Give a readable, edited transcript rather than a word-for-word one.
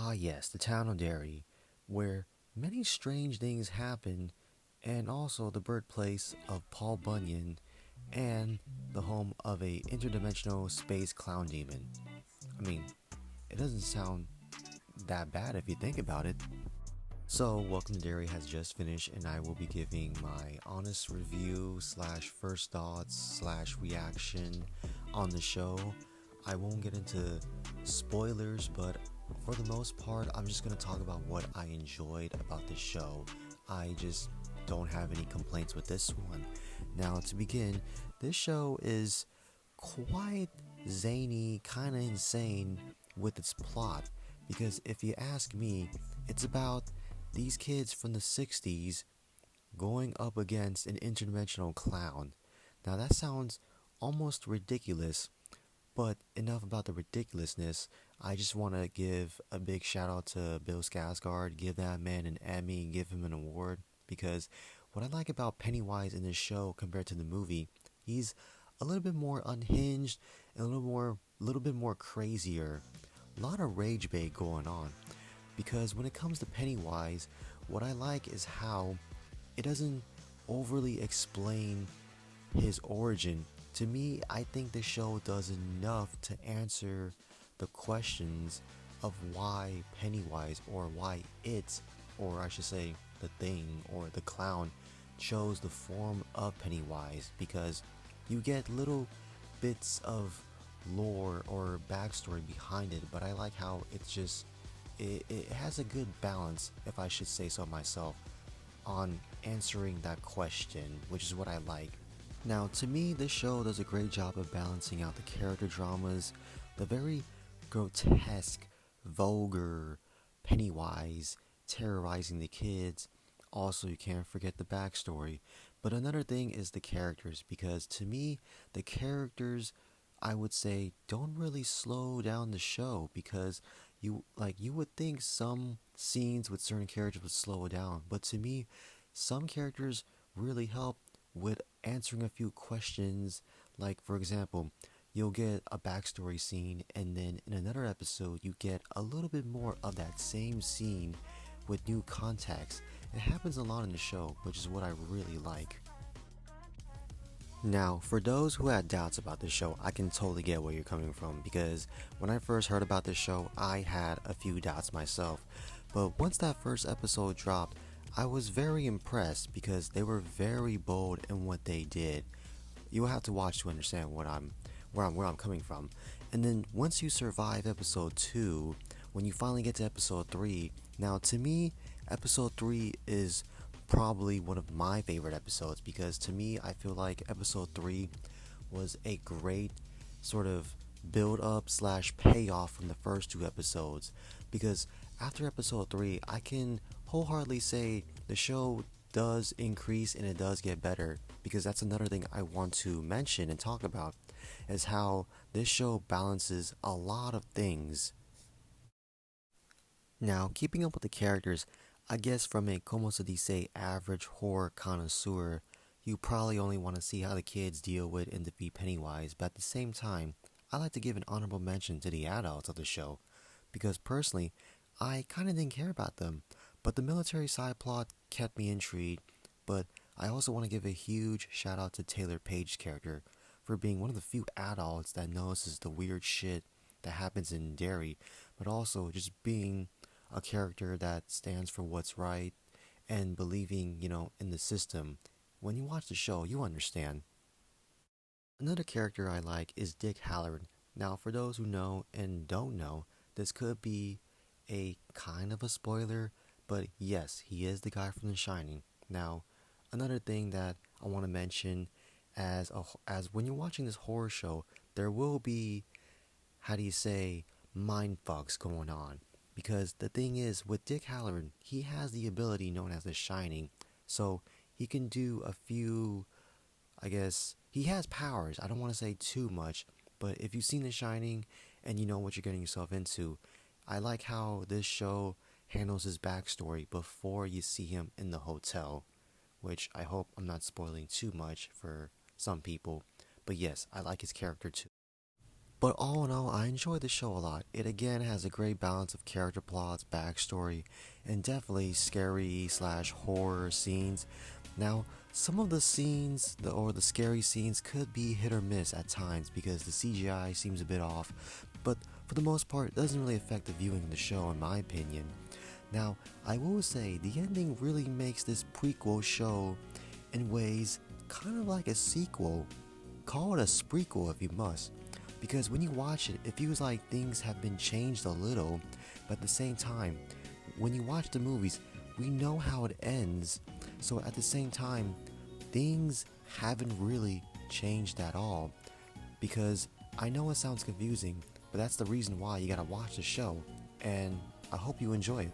Ah, yes, the town of Derry, where many strange things happen, and also the birthplace of Paul Bunyan, and the home of a interdimensional space clown demon. I mean, it doesn't sound that bad if you think about it. So, Welcome to Derry has just finished, and I will be giving my honest review slash first thoughts slash reaction on the show. I won't get into spoilers, but for the most part, I'm just gonna talk about what I enjoyed about the show. I just don't have any complaints with this one. Now, to begin, this show is quite zany, kind of insane with its plot. Because if you ask me, it's about these kids from the 60s going up against an interdimensional clown. Now that sounds almost ridiculous, but enough about the ridiculousness. I just want to give a big shout out to Bill Skarsgård, give that man an Emmy, give him an award, because what I like about Pennywise in this show compared to the movie, he's a little bit more unhinged and little bit more crazier. A lot of rage bait going on. Because when it comes to Pennywise, what I like is how it doesn't overly explain his origin. To me, I think the show does enough to answer the questions of why Pennywise, or why it, or I should say the thing or the clown, chose the form of Pennywise, because you get little bits of lore or backstory behind it, but I like how it has a good balance, if I should say so myself, on answering that question, which is what I like. Now, to me, this show does a great job of balancing out the character dramas, the very grotesque, vulgar Pennywise terrorizing the kids. Also, you can't forget the backstory. But another thing is the characters, because to me, the characters, I would say, don't really slow down the show, because you would think some scenes with certain characters would slow it down, but to me, some characters really help with answering a few questions. Like, for example, you'll get a backstory scene, and then in another episode, you get a little bit more of that same scene with new context. It happens a lot in the show, which is what I really like. Now, for those who had doubts about this show, I can totally get where you're coming from, because when I first heard about this show, I had a few doubts myself. But once that first episode dropped, I was very impressed because they were very bold in what they did. You will have to watch to understand where I'm coming from. And then once you survive episode 2, when you finally get to episode 3, now to me, episode 3 is probably one of my favorite episodes, because to me, I feel like episode 3 was a great sort of build up slash payoff from the first two episodes. Because after episode 3, I can wholeheartedly say the show does increase and it does get better, because that's another thing I want to mention and talk about, is how this show balances a lot of things. Now, keeping up with the characters, I guess from a como se dice average horror connoisseur, you probably only want to see how the kids deal with and defeat Pennywise, but at the same time, I like to give an honorable mention to the adults of the show, because personally, I kinda didn't care about them, but the military side plot kept me intrigued. But I also want to give a huge shout out to Taylor Page's character for being one of the few adults that notices the weird shit that happens in Derry, but also just being a character that stands for what's right and believing, in the system. When you watch the show, you understand. Another character I like is Dick Halloran. Now, for those who know and don't know, this could be a kind of a spoiler, but yes, he is the guy from The Shining. Now, another thing that I want to mention, as when you're watching this horror show, there will be, how do you say, mind fucks going on. Because the thing is, with Dick Halloran, he has the ability known as The Shining, so he can do a few, I guess, he has powers. I don't want to say too much, but if you've seen The Shining and you know what you're getting yourself into, I like how this show handles his backstory before you see him in the hotel, which I hope I'm not spoiling too much for some people. But yes, I like his character too. But all in all, I enjoy the show a lot. It again has a great balance of character plots, backstory, and definitely scary slash horror scenes. Now, some of the scenes or the scary scenes could be hit or miss at times because the CGI seems a bit off, but for the most part, it doesn't really affect the viewing of the show, in my opinion. Now, I will say the ending really makes this prequel show in ways kind of like a sequel. Call it a sprequel if you must. Because when you watch it, it feels like things have been changed a little, but at the same time, when you watch the movies, we know how it ends, so at the same time, things haven't really changed at all. Because I know it sounds confusing, but that's the reason why you gotta watch the show, and I hope you enjoy it.